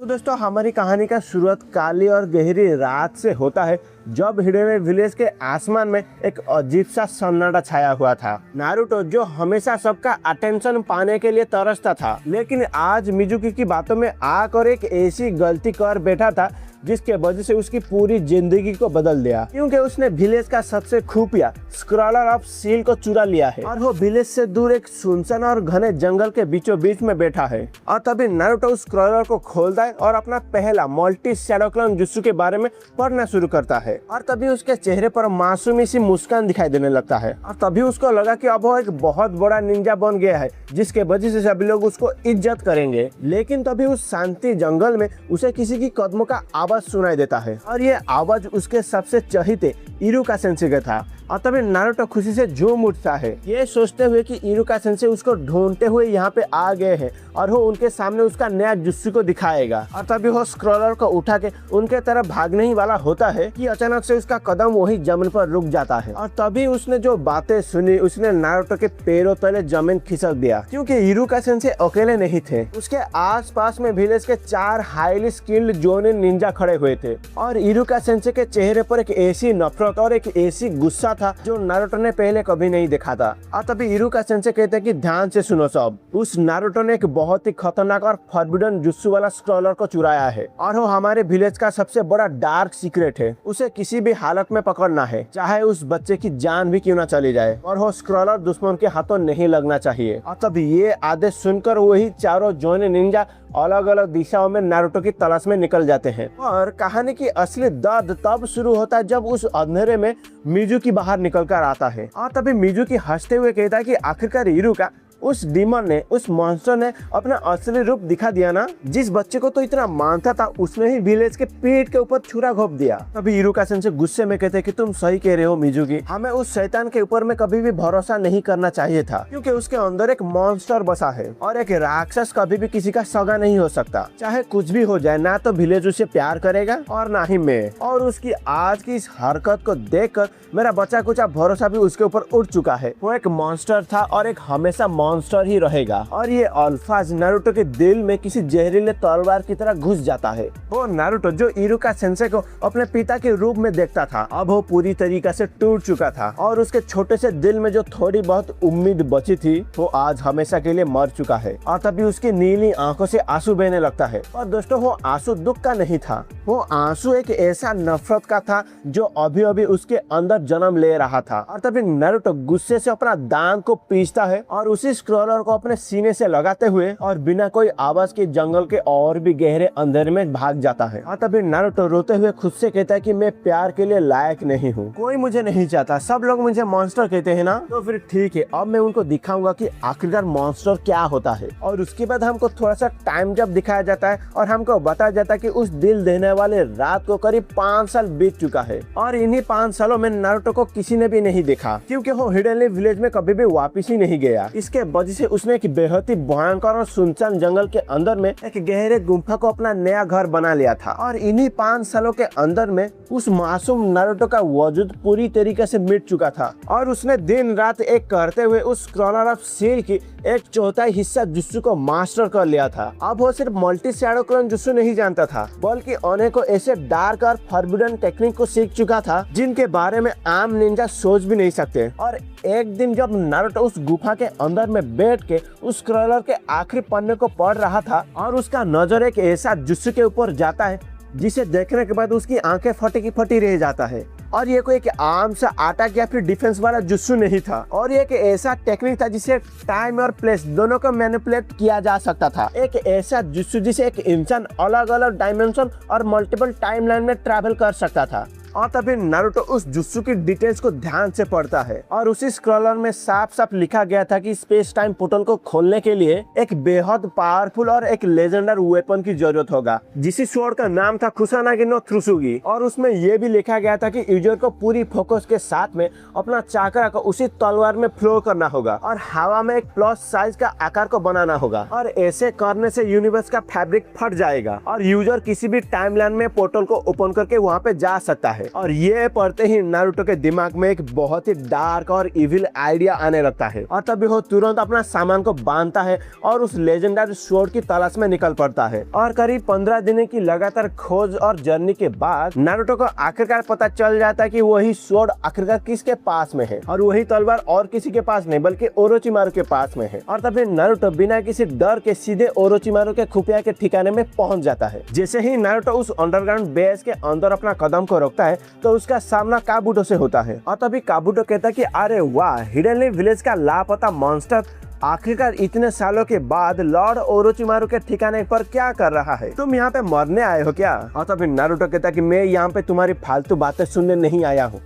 तो दोस्तों हमारी कहानी का शुरुआत काली और गहरी रात से होता है जब हिडेन विलेज के आसमान में एक अजीब सा सन्नाटा छाया हुआ था। नारुतो जो हमेशा सबका अटेंशन पाने के लिए तरसता था, लेकिन आज मिजुकी की बातों में आकर एक ऐसी गलती कर बैठा था जिसके वजह से उसकी पूरी जिंदगी को बदल दिया, क्योंकि उसने विलेज का सबसे खुफिया स्क्रॉलर ऑफ सील को चुरा लिया है और वो विलेज से दूर एक सुनसान और घने जंगल के बीचों बीच में बैठा है। और तभी नारुतो उस स्क्रॉलर को खोलता है और अपना पहला मल्टी शैडो क्लोन जुत्सु के बारे में पढ़ना शुरू करता है। और तभी उसके चेहरे पर मासूमी सी मुस्कान दिखाई देने लगता है और तभी उसको लगा कि अब वो एक बहुत बड़ा निंजा बन गया है जिसके वजह से सभी लोग उसको इज्जत करेंगे। लेकिन तभी उस शांति जंगल में उसे किसी की कदमों का आवाज सुनाई देता है और ये आवाज उसके सबसे चहेते इरुका सेंसेई का था। और तभी नारुतो खुशी से झूम उठता है, ये सोचते हुए कि इरुका सेंसेई उसको ढूंढते हुए यहाँ पे आ गए हैं और वो उनके सामने उसका नया जुत्सु को दिखाएगा। और तभी वो स्क्रॉलर को उठा के उनके तरफ भागने ही वाला होता है कि अचानक से उसका कदम वही जमीन पर रुक जाता है। और तभी उसने जो बातें सुनी उसने नारुतो के पैरों तले जमीन खिसक दिया, क्योंकि इरुका सेंसेई अकेले नहीं थे। उसके आस पास में विलेज के 4 हाईली स्किल्ड जोनिन निंजा खड़े हुए थे और इरुका सेंसेई के चेहरे पर एक ऐसी नफरत और एक ऐसी गुस्सा था जो नारुतो ने पहले कभी नहीं देखा था। और तभी इरुका सेंसेई कहते हैं कि ध्यान से सुनो सब, उस नारुतो ने एक बहुत ही खतरनाक और फॉरबिडन जुत्सु वाला स्क्रॉलर को चुराया है और वो हमारे विलेज का सबसे बड़ा डार्क सीक्रेट है। उसे किसी भी हालत में पकड़ना है, चाहे उस बच्चे की जान भी क्यों ना चली जाए, और वो स्क्रॉलर दुश्मन के हाथों नहीं लगना चाहिए। और तब ये आदेश सुनकर वही चारों जोने निंजा अलग अलग दिशाओं में नारुतो की तलाश में निकल जाते हैं। और कहानी की असली दर्द तब शुरू होता है जब उस अंधेरे में मिजुकी बाहर निकल कर आता है। और तभी मिजुकी हंसते हुए कहता है कि आखिरकार इरुका, उस डीमन ने, उस मॉन्स्टर ने अपना असली रूप दिखा दिया ना। जिस बच्चे को तो इतना मानता था उसने ही विलेज के पेट के ऊपर छुरा घोंप दिया। तभी इरुका सेंसेई गुस्से में कहते हैं कि तुम सही कह रहे हो मिजुकी, हमें उस शैतान के ऊपर में कभी भी भरोसा नहीं करना चाहिए था, क्योंकि उसके अंदर एक मॉन्स्टर बसा है और एक राक्षस कभी भी किसी का सगा नहीं हो सकता। चाहे कुछ भी हो जाए, ना तो विलेज उसे प्यार करेगा और ना ही मैं। और उसकी आज की इस हरकत को देखकर मेरा बचा कुचा भरोसा भी उसके ऊपर उठ चुका है। वो एक मॉन्स्टर था और एक हमेशा मॉन्स्टर ही रहेगा। और ये अल्फाज नारुतो के दिल में किसी जहरीले तलवार की तरह घुस जाता है। वो नारुतो जो इरुका सेंसेई को अपने पिता के रूप में देखता था, अब वो पूरी तरीके से टूट चुका था और उसके छोटे से दिल में जो थोड़ी बहुत उम्मीद बची थी वो आज हमेशा के लिए मर चुका है। और तभी उसकी नीली आंखों से आंसू बहने लगता है। और दोस्तों वो आंसू दुख का नहीं था, वो आंसू एक ऐसा नफरत का था जो अभी अभी उसके अंदर जन्म ले रहा था। और तभी नारुतो गुस्से से अपना दांत को पीसता है और उसी स्क्रॉलर को अपने सीने से लगाते हुए और बिना कोई आवाज के जंगल के और भी गहरे अंधेरे में भाग जाता है। और तभी नारुतो रोते हुए खुद से कहता है कि मैं प्यार के लिए लायक नहीं हूँ, कोई मुझे नहीं चाहता, सब लोग मुझे मॉन्स्टर कहते हैं ना, तो फिर ठीक है, अब मैं उनको दिखाऊंगा कि आखिरकार मॉन्स्टर क्या होता है। और उसके बाद हमको थोड़ा सा टाइम जब दिखाया जाता है और हमको बताया जाता है कि उस दिल देने वाले रात को करीब 5 साल बीत चुका है और इन्हीं 5 सालों में नारुतो को किसी ने भी नहीं देखा, क्योंकि वो हिडेन विलेज में कभी भी वापिस ही नहीं गया। इसके वजह से उसने एक बेहद ही भयंकर और सुनसान जंगल के अंदर में एक गहरे गुफा को अपना नया घर बना लिया था। और इन्हीं 5 सालों के अंदर में उस मासूम नारुतो का वजूद पूरी तरीके से मिट चुका था और उसने दिन रात एक करते हुए उस स्क्रॉलर ऑफ सील की 1/4 हिस्सा जुत्सु को मास्टर कर लिया था। अब वो सिर्फ मल्टी शैडो क्लोन जुत्सु नहीं जानता था, बल्कि अनेकों ऐसे डार्क और फॉरबिडन टेक्निक को सीख चुका था जिनके बारे में आम निंजा सोच भी नहीं सकते। और एक दिन जब नारुतो उस गुफा के अंदर में बैठ के उस स्क्रॉलर के आखिरी पन्ने को पढ़ रहा था और उसका नजर एक ऐसा जुत्सु के ऊपर जाता है जिसे देखने के बाद उसकी आंखें फटी की फटी रह जाता है। और ये कोई एक आम सा अटैक या फिर डिफेंस वाला जुत्सु नहीं था, और ये एक ऐसा टेक्निक था जिसे टाइम और प्लेस दोनों को मैनिपुलेट किया जा सकता था। एक ऐसा जुत्सु जिसे एक इंसान अलग अलग डायमेंशन और मल्टीपल टाइमलाइन में ट्रैवल कर सकता था। और तभी नारुतो उस जुत्सु की डिटेल्स को ध्यान से पढ़ता है और उसी स्क्रॉलर में साफ साफ लिखा गया था कि स्पेस टाइम पोर्टल को खोलने के लिए एक बेहद पावरफुल और एक लेजेंडर वेपन की जरूरत होगा, जिस स्वॉर्ड का नाम था कुसानागी नो त्सुरुगी। और उसमें यह भी लिखा गया था कि यूजर को पूरी फोकस के साथ में अपना चाकरा को उसी तलवार में फ्लो करना होगा और हवा में एक प्लस साइज का आकार को बनाना होगा। और ऐसे करने से यूनिवर्स का फैब्रिक फट जाएगा और यूजर किसी भी टाइमलाइन में पोर्टल को ओपन करके वहाँ पे जा सकता है। है। और ये पढ़ते ही नारुतो के दिमाग में एक बहुत ही डार्क और इविल आइडिया आने लगता है और तभी वो तुरंत अपना सामान को बांधता है और उस लेजेंडरी स्वॉर्ड की तलाश में निकल पड़ता है। और करीब 15 दिन की लगातार खोज और जर्नी के बाद नारुतो को आखिरकार पता चल जाता है कि वही स्वॉर्ड आखिरकार किसके पास में है और वही तलवार और किसी के पास नहीं बल्कि ओरोचिमारू के पास में है। और तभी नारुतो बिना किसी डर के सीधे ओरोचिमारू के खुफिया के ठिकाने में पहुंच जाता है। जैसे ही नारुतो उस अंडरग्राउंड बेस के अंदर अपना कदम को रोकता है तो उसका सामना काबुटो से होता है और तभी काबुटो कहता है कि अरे वाह, हिडन लीफ विलेज का लापता मॉन्स्टर आखिरकार इतने सालों के बाद लॉर्ड ओरोचिमारू के ठिकाने पर क्या कर रहा है? तुम यहाँ पे मरने आए हो क्या? और तभी नारुतो कहता कि मैं यहाँ पे तुम्हारी फालतू बातें सुनने नहीं आया हूँ,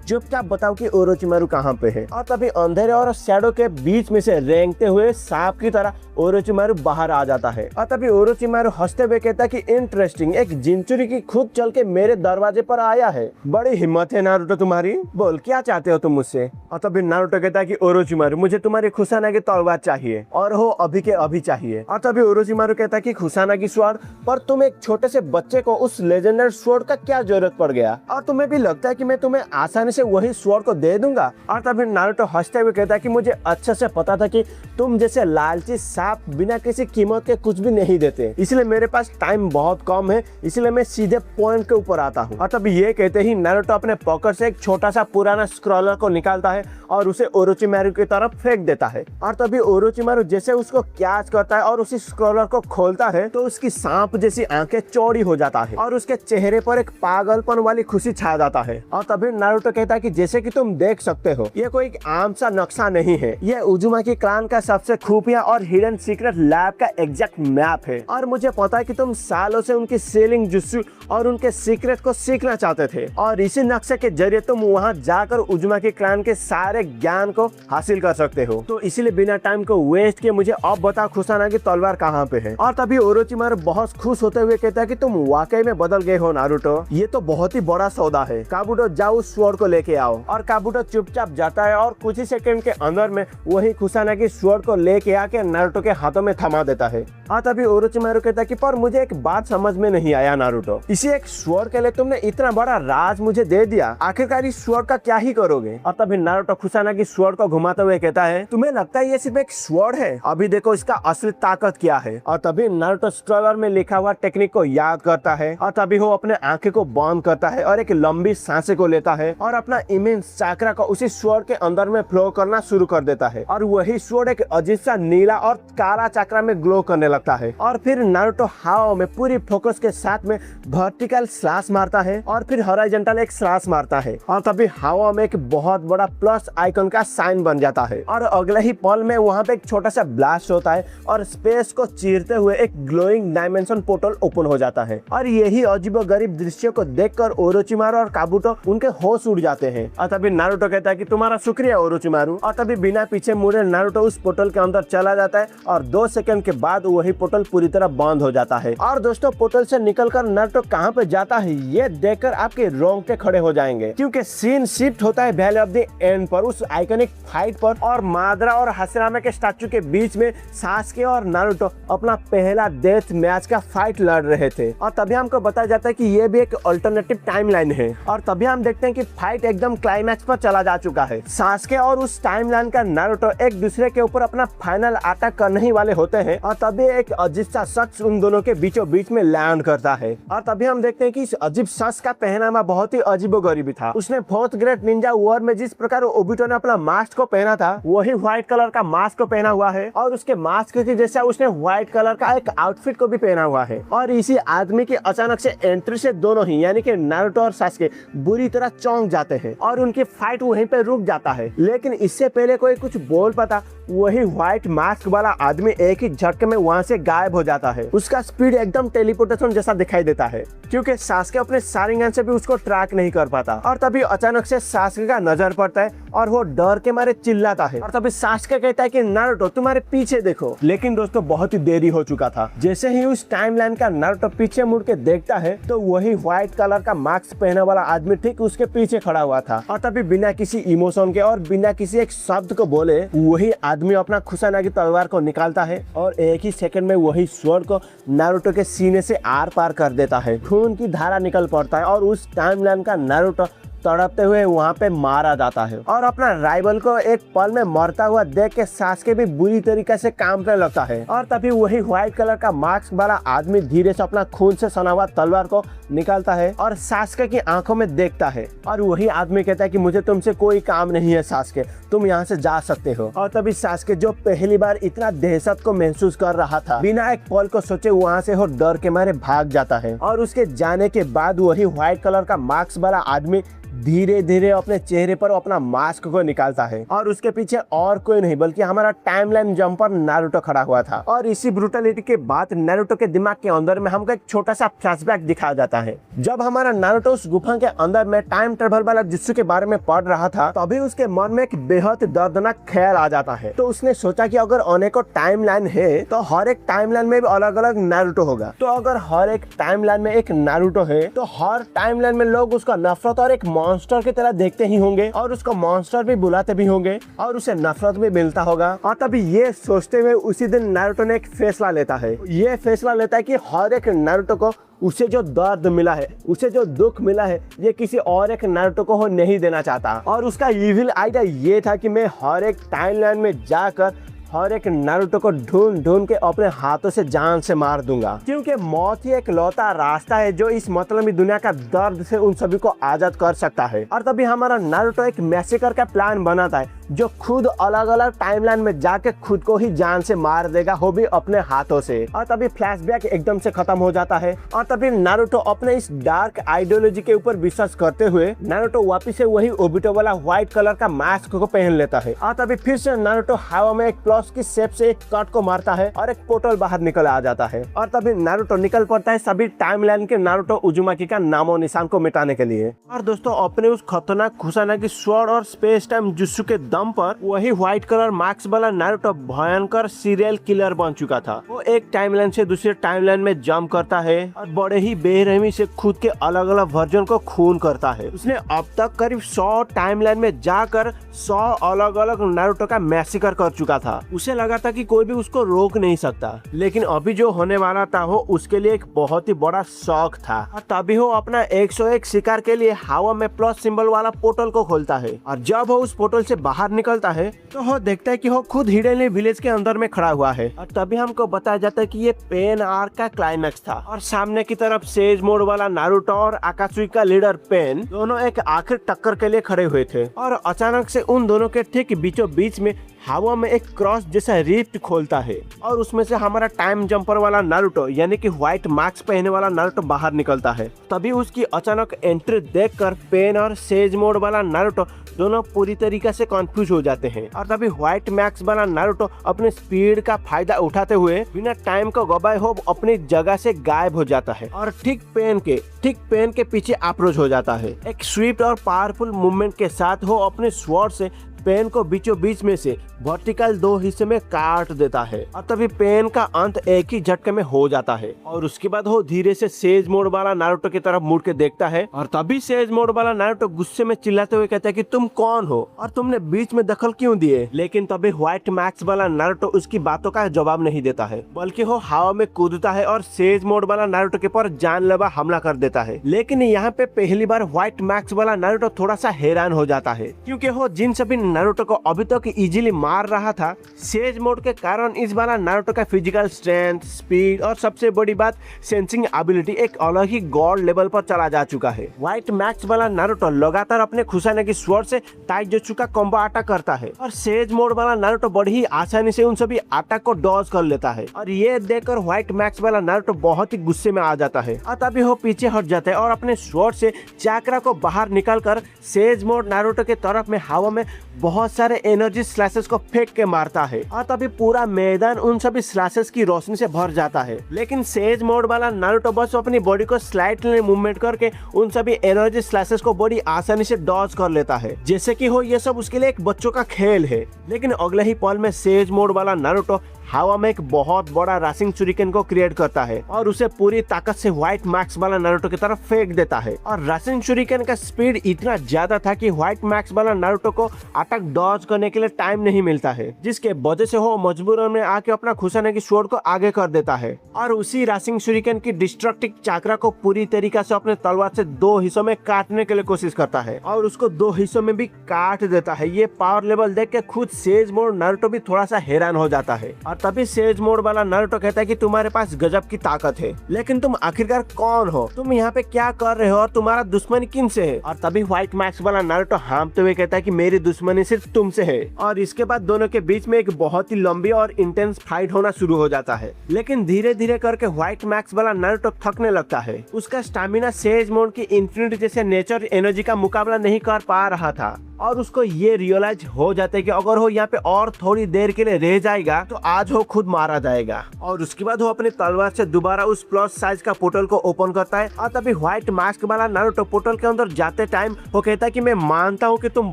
चुपचाप बताओ कि ओरोचिमारू कहाँ पे है। और तभी अंधेरे और शैडो के बीच में से रेंगते हुए सांप की तरह ओरोचिमारू बाहर आ जाता है और तभी ओरोचिमारू हंसते हुए कहता है कि इंटरेस्टिंग, एक जिंचुरी की खुद चल के मेरे दरवाजे पर आया है। बड़ी हिम्मत है नारुतो तुम्हारी, बोल क्या चाहते हो तुम मुझसे? और तभी नारुतो कहता है कि ओरोचिमारू मुझे तुम्हारी खुसाना की तलवार चाहिए और हो अभी के अभी चाहिए। और तभी ओरोचिमारू कहता है कि खुसाना की स्वॉर्ड, पर तुम एक छोटे से बच्चे को उस लेजेंडरी स्वॉर्ड का क्या जरूरत पड़ गया और तुम्हें भी लगता है कि मैं तुम्हें आसानी से वही स्वॉर्ड को दे दूंगा? और तभी नारुतो हंसते हुए कहता है कि मुझे अच्छे से पता था कि तुम जैसे लालची सांप बिना किसी कीमत के कुछ भी नहीं देते, इसलिए मेरे पास टाइम बहुत कम है, इसलिए मैं सीधे पॉइंट के ऊपर आता हूँ। और तभी ये कहते ही नारुतो अपने पॉकेट से एक छोटा सा पुराना स्क्रॉलर को निकालता है और उसे ओरोचिमारू की तरफ फेंक देता है। और तभी ओरोचिमारू जैसे उसको कैच करता है और उसी स्क्रॉलर को खोलता है तो उसकी सांप जैसी आंखें चौड़ी हो जाता है और उसके चेहरे पर एक पागलपन वाली खुशी छा जाता है। और तभी नारुतो कहता है कि जैसे कि तुम देख सकते हो ये कोई आम सा नक्शा नहीं है, ये उजुमाकी क्लैन का सबसे खुफिया और हिडन सीक्रेट लैब का एग्जैक्ट मैप है और मुझे पता है कि तुम सालों से उनकी सेलिंग जुस्सु और उनके सीक्रेट को सीखना चाहते थे और इसी नक्शे के जरिए तुम वहां जाकर उजुमाकी क्लैन के सारे ज्ञान को हासिल कर सकते हो। तो इसीलिए बिना टाइम को वेस्ट किए मुझे अब बता खुसाना की तलवार कहाँ पे है। और तभी ओरोचिमारू बहुत खुश होते हुए कहता है कि तुम वाकई में बदल गए हो नारुतो, ये तो बहुत ही बड़ा सौदा है। काबुटो जाओ उस स्वॉर्ड को लेके आओ। और काबुटो चुपचाप जाता है और कुछ ही सेकंड के अंदर में वही खुसाना की स्वॉर्ड को लेके आके नारुतो के हाथों में थमा देता है। और तभी ओरोचिमारू कहता है कि पर मुझे एक बात समझ में नहीं आया नारुतो, इसी एक स्वॉर्ड के लिए तुमने इतना बड़ा राज मुझे दे दिया, आखिरकार इस स्वॉर्ड का क्या ही करोगे? और तभी नारुतो खुसाना की स्वॉर्ड को घुमाते हुए कहता है तुम्हें लगता है ये सिर्फ एक स्वॉर्ड है, अभी देखो इसका असली ताकत क्या है। और तभी नारुतो स्क्रॉलर में लिखा हुआ टेक्निक को याद करता है और तभी वो अपने आंखें को बंद करता है और एक लंबी सांसें को लेता है और अपना इमेंस चाकरा को उसी स्वॉर्ड के अंदर में फ्लो करना शुरू कर देता है और वही स्वॉर्ड एक अजीब सा नीला और काला चक्रा में ग्लो करने लगता है। और फिर नारुतो हाओ में पूरी फोकस के साथ में वर्टिकल स्लैश मारता है और फिर हॉरिजॉन्टल एक स्लैश मारता है और तभी हाओ में एक बहुत बड़ा प्लस आइकन का साइन बन जाता है और अगले ही पल में वहां पे एक छोटा सा ब्लास्ट होता है और स्पेस को चीरते हुए एक ग्लोइंग डायमेंशन पोर्टल ओपन हो जाता है। और यही अजीबोगरीब दृश्य को देखकर ओरोचिमारू और काबुटो उनके होश उड़ जाते हैं। और तभी नारुतो कहता है कि तुम्हारा शुक्रिया ओरोचिमारू। और तभी बिना पीछे मुड़े नारुतो उस पोर्टल के अंदर चला जाता है और 2 सेकंड के बाद वही पोर्टल पूरी तरह बंद हो जाता है। और दोस्तों पोर्टल से निकलकर नारुतो कहां पे जाता है ये देखकर आपके रोंगटे खड़े हो जाएंगे, क्योंकि सीन शिफ्ट होता है वैली ऑफ द एंड पर, उस आइकॉनिक फाइट पर। और मादरा और हाशिरामा के स्टैचू के बीच में सासुके और नारुतो अपना पहला डेथ मैच का फाइट लड़ रहे थे। और तभी हमको बताया जाता है कि ये भी एक अल्टरनेटिव टाइमलाइन है। और तभी हम देखते हैं कि फाइट एकदम क्लाइमैक्स पर चला जा चुका है। सासुके और उस टाइमलाइन का नारुतो एक दूसरे के ऊपर अपना फाइनल अटैक करने ही वाले होते हैं और तभी एक अजीब सा शख्स उन दोनों के बीचों बीच में लैंड करता है। और तभी हम देखते हैं कि इस अजीब शख्स का पहनावा बहुत ही अजीबोगरीब था। उसने फोर्थ ग्रेट निंजा वॉर में जिस प्रकार ओबिटो ने अपना मास्क को पहना था वही व्हाइट कलर का मास्क को पहना हुआ है और उसके मास्क के जैसा उसने व्हाइट कलर का एक आउटफिट को भी पहना हुआ है। और इसी आदमी की अचानक से एंट्री से दोनों ही यानी कि नारुतो और सासुके बुरी तरह चौंक जाते हैं और उनकी फाइट वहीं पे रुक जाता है। लेकिन इससे पहले कोई कुछ बोल पाता वही व्हाइट मास्क वाला आदमी एक ही झटके में वहां से गायब हो जाता है। उसका स्पीड एकदम टेलीपोर्टेशन जैसा दिखाई देता है क्योंकि सासुके अपने शारिंगन से भी उसको ट्रैक नहीं कर पाता। और तभी अचानक से सासुके का नजर पड़ता है और वो डर के मारे चिल्लाता है और तभी सासुके कहता है कि नारुतो तुम्हारे पीछे देखो। लेकिन दोस्तों बहुत ही देरी हो चुका था। जैसे ही उस टाइमलाइन का नारुतो पीछे मुड़ के देखता है तो वही व्हाइट कलर का मास्क पहने वाला आदमी ठीक उसके पीछे खड़ा खड़ा हुआ था। और तभी बिना किसी इमोशन के और बिना किसी एक शब्द को बोले वही आदमी अपना कुसानागी तलवार को निकालता है और एक ही सेकंड में वही स्वॉर्ड को नारुतो के सीने से आर पार कर देता है। खून की धारा निकल पड़ता है और उस टाइमलाइन का नारुतो तड़पते हुए वहाँ पे मारा जाता है। और अपना राइवल को एक पल में मरता हुआ देख के सास्के भी बुरी तरीके से कांपने लगता है। और तभी वही व्हाइट कलर का मास्क वाला आदमी धीरे से अपना खून से सना हुआ तलवार को निकालता है और सास्के की आंखों में देखता है। और वही आदमी कहता है कि मुझे तुमसे कोई काम नहीं है सास्के, तुम यहाँ से जा सकते हो। और तभी सास्के जो पहली बार इतना दहशत को महसूस कर रहा था, बिना एक पल को सोचे वहाँ से हो डर के मारे भाग जाता है। और उसके जाने के बाद वही व्हाइट कलर का मास्क वाला आदमी धीरे धीरे अपने चेहरे पर अपना मास्क को निकालता है और उसके पीछे और कोई नहीं बल्कि हमारा टाइमलाइन जंपर नारुतो खड़ा हुआ था। और इसी ब्रूटलिटी के बाद नारुतो के दिमाग के अंदर में हमको एक छोटा सा फ्लैशबैक दिखाया जाता है। जब हमारा नारुतो उस गुफा के अंदर में टाइम ट्रेवल वाला जुत्सु के बारे में पढ़ रहा था, तभी उसके मन में एक बेहद दर्दनाक ख्याल आ जाता है। तो उसने सोचा कि अगर अनेकों टाइमलाइन है तो हर एक टाइमलाइन में भी अलग अलग नारुतो होगा। तो अगर हर एक टाइमलाइन में एक नारुतो है तो हर टाइमलाइन में लोग उसका नफरत और एक मॉन्स्टर की तरह देखते ही होंगे और उसको मॉन्स्टर भी बुलाते भी होंगे और उसे नफरत भी मिलता होगा। और तभी ये सोचते हुए उसी दिन नारुतो ने एक फैसला लेता है। ये फैसला लेता है कि हर एक नारुतो को उसे जो दर्द मिला है, उसे जो दुख मिला है, ये किसी और एक नारुतो को हो नहीं देना चाहता। और उसका इविल आइडिया ये था कि मैं हर एक टाइमलाइन में जाकर हर एक नारुतो को ढूंढ ढूंढ के अपने हाथों से जान से मार दूंगा, क्योंकि मौत ही एक लौता रास्ता है जो इस मतलबी दुनिया का दर्द से उन सभी को आजाद कर सकता है। और तभी हमारा नारुतो एक मैसेकर का प्लान बनाता है जो खुद अलग अलग टाइमलाइन में जाके खुद को ही जान से मार देगा, वो भी अपने हाथों से। और तभी फ्लैशबैक एकदम से खत्म हो जाता है और तभी नारुतो अपने इस डार्क आइडियोलॉजी के ऊपर विश्वास करते हुए नारुतो वापिस से वही ओबिटो वाला व्हाइट कलर का मास्क को पहन लेता है। और तभी फिर से नारुतो हवा में एक प्लस की शेप से एक कट को मारता है और एक पोर्टल बाहर निकल आ जाता है। और तभी नारुतो निकल पड़ता है सभी टाइमलाइन के नारुतो उजुमाकी का नामो निशान को मिटाने के लिए। और दोस्तों अपने उस खतरनाक कुसानागी स्वॉर्ड और स्पेस टाइम जुत्सु के दम पर वही व्हाइट कलर मास्क वाला नारुतो भयंकर सीरियल किलर बन चुका था। वो एक टाइमलाइन से दूसरे टाइमलाइन में जंप करता है और बड़े ही बेरहमी से खुद के अलग अलग वर्जन को खून करता है। उसने अब तक करीब 100 टाइमलाइन में जाकर 100 अलग अलग नारुतो का मैसेकर कर चुका था। उसे लगा था कि कोई भी उसको रोक नहीं सकता, लेकिन अभी जो होने वाला था वो उसके लिए एक बहुत ही बड़ा शौक था। और तभी वो अपना 101 शिकार के लिए हवा में प्लस सिंबल वाला पोर्टल को खोलता है। और जब वो उस पोर्टल से बाहर निकलता है तो वो देखता है कि वो खुद हिडेन विलेज के अंदर में खड़ा हुआ है। और तभी हमको बताया जाता है कि ये पेन आर्क का क्लाइमैक्स था और सामने की तरफ सेज मोड वाला नारुतो और आकात्सुकी का लीडर पेन दोनों एक आखिर टक्कर के लिए खड़े हुए थे। और अचानक से उन दोनों के ठीक बीचों बीच में हवा में एक क्रॉस जैसा रिफ्ट खोलता है और उसमें से हमारा टाइम जंपर वाला नारुतो यानी कि व्हाइट मास्क पहने वाला नारुतो बाहर निकलता है। तभी उसकी अचानक एंट्री देखकर पेन और सेज मोड वाला नारुतो दोनों पूरी तरीके से कंफ्यूज हो जाते हैं। और तभी व्हाइट मास्क वाला नारुतो अपने स्पीड का फायदा उठाते हुए बिना टाइम को गवाए हो अपनी जगह से गायब हो जाता है और ठीक पेन के पीछे अप्रोच हो जाता है। एक स्विफ्ट और पावरफुल मूवमेंट के साथ वो अपने स्वॉर्ड से पेन को बीचों बीच में से वर्टिकल 2 हिस्से में काट देता है और तभी पेन का अंत एक ही झटके में हो जाता है। और उसके बाद वो धीरे से सेज मोड वाला नारुतो की तरफ मुड़ के देखता है और तभी सेज मोड वाला नारुतो गुस्से में चिल्लाते हुए कहता है कि तुम कौन हो और तुमने बीच में दखल क्यों दिए। लेकिन तभी व्हाइट मास्क वाला नारुतो उसकी बातों का जवाब नहीं देता है, बल्कि वो हवा में कूदता है और सेज मोड वाला नारुतो के पर जानलेवा हमला कर देता है। लेकिन यहाँ पे पहली बार व्हाइट मास्क वाला नारुतो थोड़ा सा हैरान हो जाता है, क्योंकि वो जिन सभी नारुतो को अभी तक इजीली मार रहा था, सेज मोड के कारण इस बार नारुतो का फिजिकल स्ट्रेंथ, स्पीड और सबसे बड़ी बात सेंसिंग एबिलिटी एक अलग ही गॉड लेवल पर चला जा चुका है। व्हाइट मास्क वाला नारुतो लगातार अपने कुसानागी स्वॉर्ड से ताइजोत्सु का कॉम्बो अटैक करता है और सेज मोड वाला नारुतो बड़ी ही आसानी से उन सभी अटैक को डॉज कर लेता है। और ये देखकर व्हाइट मास्क वाला नारुतो बहुत ही गुस्से में आ जाता है और तभी वो पीछे हट जाता है और अपने स्वॉर्ड से चाकरा को बाहर निकालकर सेज मोड नारुतो के तरफ में हवा में बहुत सारे एनर्जी स्लैशेस को फेंक के मारता है और तभी पूरा मैदान उन सभी स्लैशेस की रोशनी से भर जाता है। लेकिन सेज मोड वाला नारुतो बस अपनी बॉडी को स्लाइटली मूवमेंट करके उन सभी एनर्जी स्लैशेस को बड़ी आसानी से डॉज कर लेता है, जैसे कि हो ये सब उसके लिए एक बच्चों का खेल है। लेकिन अगले ही पल में सेज मोड वाला नारुतो हवा में एक बहुत बड़ा राशिंग शुरिकेन को क्रिएट करता है और उसे पूरी ताकत से व्हाइट मैक्स वाला नारुतो की तरफ फेंक देता है। और राशिंग शुरिकेन का स्पीड इतना ज्यादा था कि व्हाइट मैक्स वाला नारुतो को अटैक डॉज करने के लिए टाइम नहीं मिलता है, जिसके वजह से वो मजबूरन में आके अपना खुशाने की स्वॉर्ड को आगे कर देता है और उसी राशिंग शुरिकेन की डिस्ट्रक्टिव चाकरा को पूरी तरीके से अपने तलवार से 2 हिस्सों में काटने के लिए कोशिश करता है और उसको 2 हिस्सों में भी काट देता है। ये पावर लेवल देख के खुद सेज मोड नारुतो भी थोड़ा सा हैरान हो जाता है और तभी सेज मोड वाला नारुतो कहता है कि तुम्हारे पास गजब की ताकत है, लेकिन तुम आखिरकार कौन हो, तुम यहाँ पे क्या कर रहे हो और तुम्हारा दुश्मनी किन से है। और तभी व्हाइट मैक्स वाला नारुतो हाँफते हुए कहता है कि मेरी दुश्मनी सिर्फ तुमसे है। और इसके बाद दोनों के बीच में एक बहुत ही लंबी और इंटेंस फाइट होना शुरू हो जाता है, लेकिन धीरे धीरे करके व्हाइट मैक्स वाला नारुतो थकने लगता है। उसका स्टैमिना सेज मोड की इन्फिनिटी जैसे नेचर एनर्जी का मुकाबला नहीं कर पा रहा था और उसको ये रियलाइज हो जाता है कि अगर वो यहाँ पे और थोड़ी देर के लिए रह जाएगा तो आज वो खुद मारा जाएगा। और उसके बाद वो अपनी तलवार से दोबारा उस प्लस साइज का पोर्टल को ओपन करता है और तभी व्हाइट मास्क वाला नारुतो पोर्टल के अंदर जाते टाइम वो कहता है कि मैं मानता हूँ कि तुम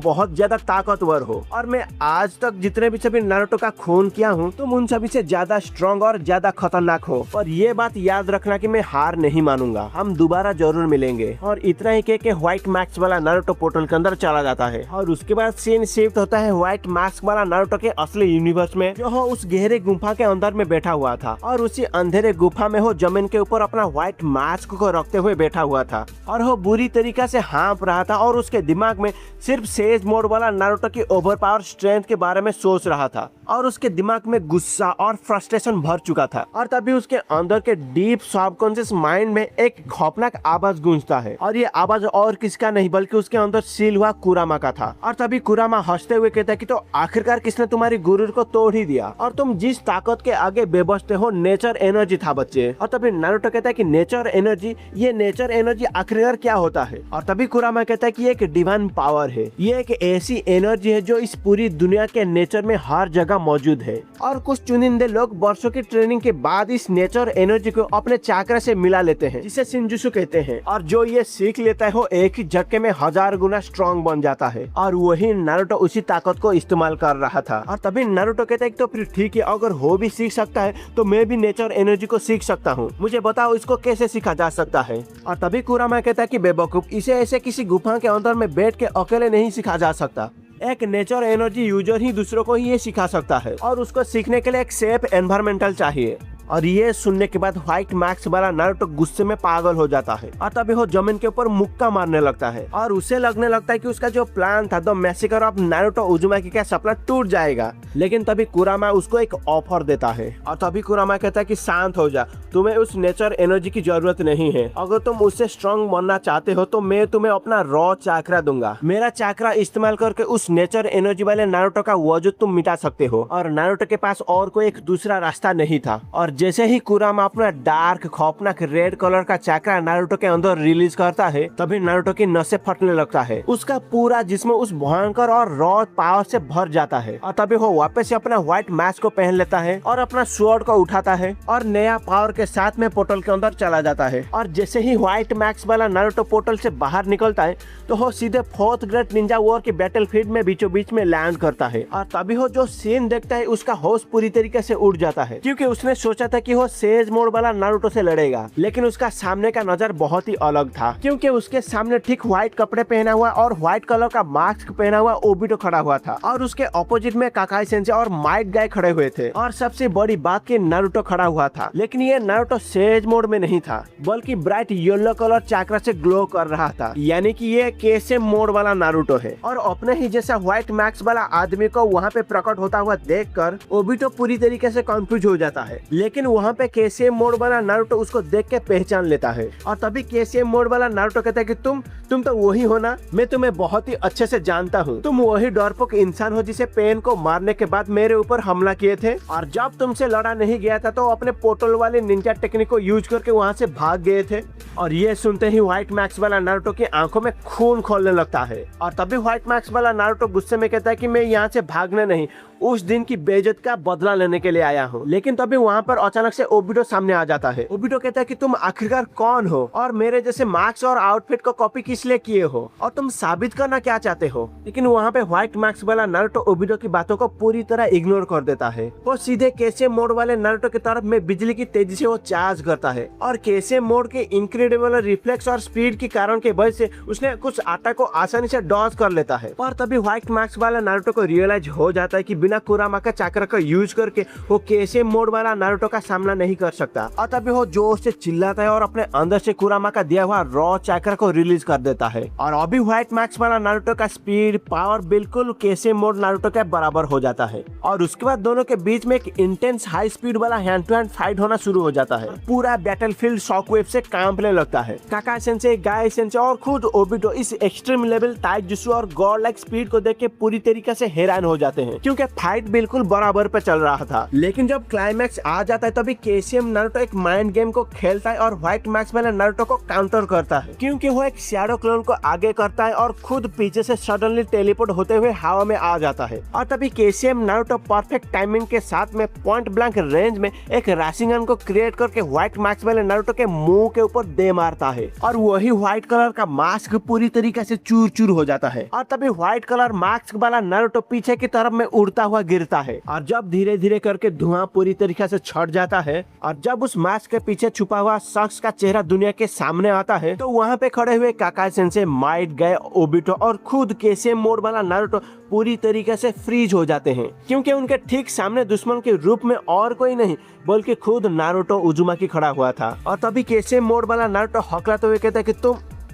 बहुत ज्यादा ताकतवर हो और मैं आज तक जितने भी सभी नारुतो का खून किया हूँ तुम उन सभी से ज्यादा स्ट्रॉन्ग और ज्यादा खतरनाक हो। और ये बात याद रखना कि मैं हार नहीं मानूंगा, हम दोबारा जरूर मिलेंगे। और इतना ही कह के व्हाइट मैक्स वाला नारुतो पोर्टल के अंदर चला जाता है और उसके बाद सीन शिफ्ट होता है व्हाइट मास्क वाला नारुतो के असली यूनिवर्स में, जो उस गहरे गुफा के अंदर में बैठा हुआ था और उसी अंधेरे गुफा में वो जमीन के ऊपर अपना व्हाइट मास्क को रखते हुए बैठा हुआ था और वो बुरी तरीके से हाँफ रहा था और उसके दिमाग में सिर्फ सेज मोड वाला नारुतो की ओवर पावर स्ट्रेंथ के बारे में सोच रहा था और उसके दिमाग में गुस्सा और फ्रस्ट्रेशन भर चुका था। और तभी उसके अंदर के डीप सबकॉन्शियस माइंड में एक खौफनाक आवाज गूंजता है और ये आवाज और किसका नहीं बल्कि उसके अंदर सील हुआ कुरामा का था। और तभी कुरामा हंसते हुए कहता है कि तो आखिरकार किसने तुम्हारी गुरूर को तोड़ ही दिया और तुम जिस ताकत के आगे बेबस थे हो नेचर एनर्जी था बच्चे। और तभी नारुतो कहता है कि नेचर एनर्जी, ये नेचर एनर्जी आखिरकार क्या होता है। और तभी कुरामा कहता है कि ये एक डिवाइन पावर है, ये एक ऐसी एनर्जी है जो इस पूरी दुनिया के नेचर में हर जगह मौजूद है और कुछ चुनिंदे लोग वर्षों की ट्रेनिंग के बाद इस नेचर एनर्जी को अपने चाकरा से मिला लेते हैं, जिसे शिंजुत्सु कहते हैं। और जो ये सीख लेता है वो एक ही झटके में 1000 गुना स्ट्रॉन्ग बन जाता है और वही नारुतो उसी ताकत को इस्तेमाल कर रहा था। और तभी नारुतो कहता है तो फिर ठीक है, अगर वो भी सीख सकता है तो मैं भी नेचर एनर्जी को सीख सकता हूँ, मुझे बताओ इसको कैसे सीखा जा सकता है। और तभी कुरामा कहता है कि बेवकूफ, इसे ऐसे किसी गुफा के अंदर में बैठ के अकेले नहीं सीखा जा सकता, एक नेचर एनर्जी यूजर ही दूसरों को ही ये सिखा सकता है और उसको सीखने के लिए एक सेफ एनवायरमेंटल चाहिए। और ये सुनने के बाद व्हाइट मैक्स वाला नारुतो गुस्से में पागल हो जाता है और तभी वो जमीन के ऊपर मुक्का मारने लगता है और उसे लगने लगता है कि उसका जो प्लान था द मैसेकर ऑफ नारुतो उजुमाकी का सपना टूट जाएगा। लेकिन तभी कुरामा उसको एक ऑफर देता है और तभी कुरामा कहता है कि शांत हो जा, तुम्हें उस नेचर एनर्जी की जरूरत नहीं है, अगर तुम उससे स्ट्रॉन्ग बनना चाहते हो तो मैं तुम्हें अपना रॉ चाकरा दूंगा, मेरा चाकरा इस्तेमाल करके उस नेचर एनर्जी वाले नारुतो का वजूद तुम मिटा सकते हो। और नारुतो के पास और कोई एक दूसरा रास्ता नहीं था और जैसे ही कुरामा अपना डार्क खौफनाक रेड कलर का चाकरा नारुतो के अंदर रिलीज करता है तभी नारुतो की नसें फटने लगता है, उसका पूरा जिस्म उस भयंकर और रॉ पावर से भर जाता है। और तभी वो वापस से अपना व्हाइट मास्क को पहन लेता है और अपना स्वॉर्ड को उठाता है और नया पावर के साथ में पोर्टल के अंदर चला जाता है। और जैसे ही व्हाइट मैक्स वाला नारुतो पोर्टल से बाहर निकलता है तो वो सीधे 4th ग्रेट निंजा वॉर के बैटलफील्ड में बीचों बीच में लैंड करता है। और तभी वो जो सीन देखता है उसका होश पूरी तरीके से उड़ जाता है, क्योंकि उसने सोचा था कि वो सेज मोड वाला नारुतो से लड़ेगा, लेकिन उसका सामने का नजर बहुत ही अलग था, क्योंकि उसके सामने ठीक व्हाइट कपड़े पहना हुआ और व्हाइट कलर का मास्क पहना हुआ ओबिटो खड़ा हुआ था और उसके ऑपोजिट में काकाई सेंसे और माइट गाय खड़े हुए थे। और सबसे बड़ी बात कि नारुतो खड़ा हुआ था, लेकिन ये नारुतो सेज मोड में नहीं था बल्कि ब्राइट येलो कलर चाकरा से ग्लो कर रहा था, यानी कि ये केसे मोड वाला नारुतो है। और अपने ही जैसा व्हाइट मैक्स वाला आदमी को वहाँ पे प्रकट होता हुआ देखकर ओबिटो पूरी तरीके से कंफ्यूज हो जाता है, लेकिन वहाँ पे केसीएम मोड वाला नारुतो उसको देख के पहचान लेता है। और तभी केसीएम मोड वाला नारुतो कहता है कि तुम तो वही हो ना, मैं तुम्हें बहुत ही अच्छे से जानता हूँ, तुम वही डरपोक इंसान हो जिसे पेन को मारने के बाद मेरे ऊपर हमला किए थे और जब तुमसे लड़ा नहीं गया था तो अपने पोर्टल वाले निंजा टेक्निक को यूज करके वहाँ से भाग गए थे। और ये सुनते ही व्हाइट मैक्स वाला नारुतो की आंखों में खून खोलने लगता है। और तभी व्हाइट मैक्स वाला नारुतो गुस्से में कहता है कि मैं यहाँ से भागने नहीं, उस दिन की बेइज्जत का बदला लेने के लिए आया हूँ। लेकिन तभी वहाँ पर अचानक से ओबिटो सामने आ जाता है। ओबिटो कहता है कि तुम आखिरकार कौन हो और मेरे जैसे मार्क्स और आउटफिट को कॉपी किस लिए किए हो और तुम साबित करना क्या चाहते हो। लेकिन वहाँ पे व्हाइट मार्क्स वाला नारुतो ओबिटो की बातों को पूरी तरह इग्नोर कर देता है। वो सीधे केसीएम मोड वाले नारुतो की तरफ में बिजली की तेजी से वो चार्ज करता है और केसीएम मोड के इनक्रेडिबल रिफ्लेक्स और स्पीड के कारण के वजह से उसने कुछ अटैक को आसानी से डॉज कर लेता है। पर तभी व्हाइट मार्क्स वाला नारुतो को रियलाइज हो जाता है कि बिना कुरामाका चक्र का यूज करके वो केसीएम मोड वाला नारुतो का सामना नहीं कर सकता और तभी वो जोश से चिल्लाता है और अपने अंदर से कुरामाका दिया हुआ रॉ चक्र को रिलीज कर देता है। और अभी व्हाइट मार्क्स वाला नारुतो का स्पीड पावर बिल्कुल केसीएम मोड नारुतो के बराबर हो जाता है और उसके बाद दोनों के बीच में एक इंटेंस हाई स्पीड वाला हैंड टू हैंड फाइट होना शुरू हो जाता है। पूरा बैटलफील्ड शॉकवेव से कांपने लगता है। काका सेंसे, गाय सेंसे और खुद ओबिटो इस एक्सट्रीम लेवल ताइजुत्सु और गॉड लाइक स्पीड को देख के पूरी तरीके से हैरान हो जाते हैं क्योंकि फाइट बिल्कुल बराबर पे चल रहा था। लेकिन जब क्लाइमैक्स आ जाता है तभी केसीएम नारुतो एक माइंड गेम को खेलता है और व्हाइट मार्क्स वाले नारुतो को काउंटर करता है क्योंकि वो एक शैडो क्लोन को आगे करता है और खुद पीछे से सडनली टेलीपोर्ट होते हुए हवा में आ जाता है। और तभी केसीएम नारुतो परफेक्ट टाइमिंग के साथ में पॉइंट ब्लैंक रेंज में एक राशिंगन को क्रिएट करके व्हाइट मार्क्स वाले नारुतो के मुंह के ऊपर दे मारता है और वही व्हाइट कलर का मास्क पूरी तरीके से चूर चूर हो जाता है। और तभी व्हाइट कलर मास्क वाला नारुतो पीछे की तरफ में उड़ता हुआ गिरता है और जब धीरे धीरे करके धुआं पूरी तरीके से छट जाता है और जब उस मास्क के पीछे छुपा हुआ शख्स का चेहरा दुनिया के सामने आता है तो वहाँ पे खड़े हुए काकाई सेंसे, माइट, गए, ओबिटो और खुद केसीएम मोड वाला नारुतो पूरी तरीके से फ्रीज हो जाते हैं क्योंकि उनके ठीक सामने दुश्मन के रूप में और कोई नहीं बल्कि खुद नारुतो उजुमाकी खड़ा हुआ था। और तभी केसीएम मोड वाला नारुतो हकलाते हुए कहता है कि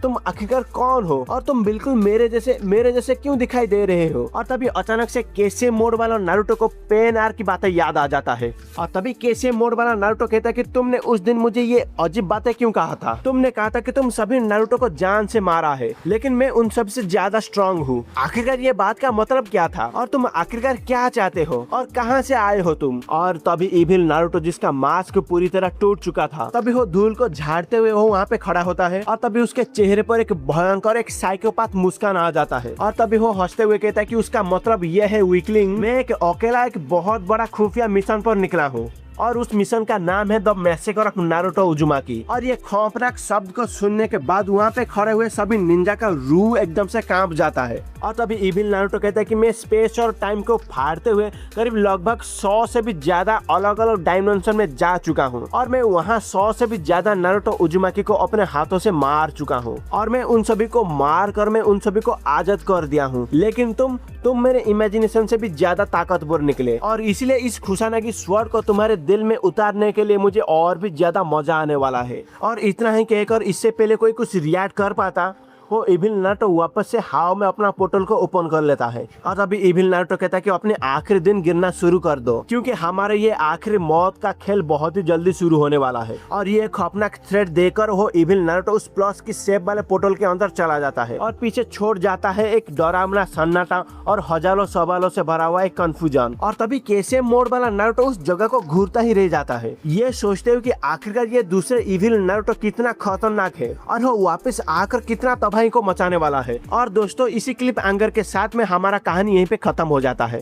तुम आखिरकार कौन हो और तुम बिल्कुल मेरे जैसे क्यों दिखाई दे रहे हो। और तभी अचानक से केसीएम मोड वाला नारुतो को पेन आर की बातें याद आ जाता है और तभी केसीएम मोड वाला नारुतो कहता है कि तुमने उस दिन मुझे ये अजीब बातें क्यों कहा था। तुमने कहा था कि तुम सभी नारुतो को जान से मारा है लेकिन मैं उन सब से ज्यादा स्ट्रांग हूँ। आखिरकार ये बात का मतलब क्या था और तुम आखिरकार क्या चाहते हो और कहाँ से आए हो तुम। और तभी इविल नारुतो जिसका मास्क पूरी तरह टूट चुका था तभी वो धूल को झाड़ते हुए वो वहाँ पे खड़ा होता है और तभी उसके चेहरे पर एक भयंकर एक साइकोपाथ मुस्कान आ जाता है और तभी वो हंसते हुए कहता है कि उसका मतलब यह है वीकलिंग, मैं एक अकेला एक बहुत बड़ा खुफिया मिशन पर निकला हूँ और उस मिशन का नाम है द मैसेकर ऑफ नारुतो उजुमाकी। और ये खौफनाक शब्द को सुनने के बाद वहाँ पे खड़े हुए सभी निंजा का रूह एकदम से कांप जाता है। और तभी इविल नारुतो कहता है कि मैं स्पेस और टाइम को फाड़ते हुए करीब लगभग 100 से भी ज्यादा अलग अलग डायमेंशन में जा चुका हूँ और मैं वहाँ 100 से भी ज्यादा नारुतो उजुमाकी को अपने हाथों से मार चुका हूँ और मैं उन सभी को मार कर मैं उन सभी को आजाद कर दिया हूँ। लेकिन तुम मेरे इमेजिनेशन से भी ज्यादा ताकतवर निकले और इसलिए इस खुशानगी स्वर को तुम्हारे दिल में उतारने के लिए मुझे और भी ज्यादा मजा आने वाला है। और इतना ही कहकर इससे पहले कोई कुछ रिएक्ट कर पाता वो इविल नारुतो वापस से हाव में अपना पोर्टल को ओपन कर लेता है और अभी इविल नारुतो कहता है कि अपने आखिरी दिन गिरना शुरू कर दो क्योंकि हमारे ये आखिरी मौत का खेल बहुत ही जल्दी शुरू होने वाला है। और ये खौफनाक थ्रेट देकर वो इविल नारुतो उस प्लस की शेप वाले पोर्टल के अंदर चला जाता है और पीछे छोड़ जाता है एक डरावना सन्नाटा और हजारों सवालों से भरा हुआ एक कंफ्यूजन। और तभी केसीएम मोड वाला नारुतो उस जगह को घूरता ही रह जाता है ये सोचते हुए कि आखिरकार ये दूसरे इविल नारुतो कितना खतरनाक है और वो वापस आकर कितना तबाही को मचाने वाला है। और दोस्तों इसी क्लिप एंगर के साथ में हमारा कहानी यहीं पे खत्म हो जाता है।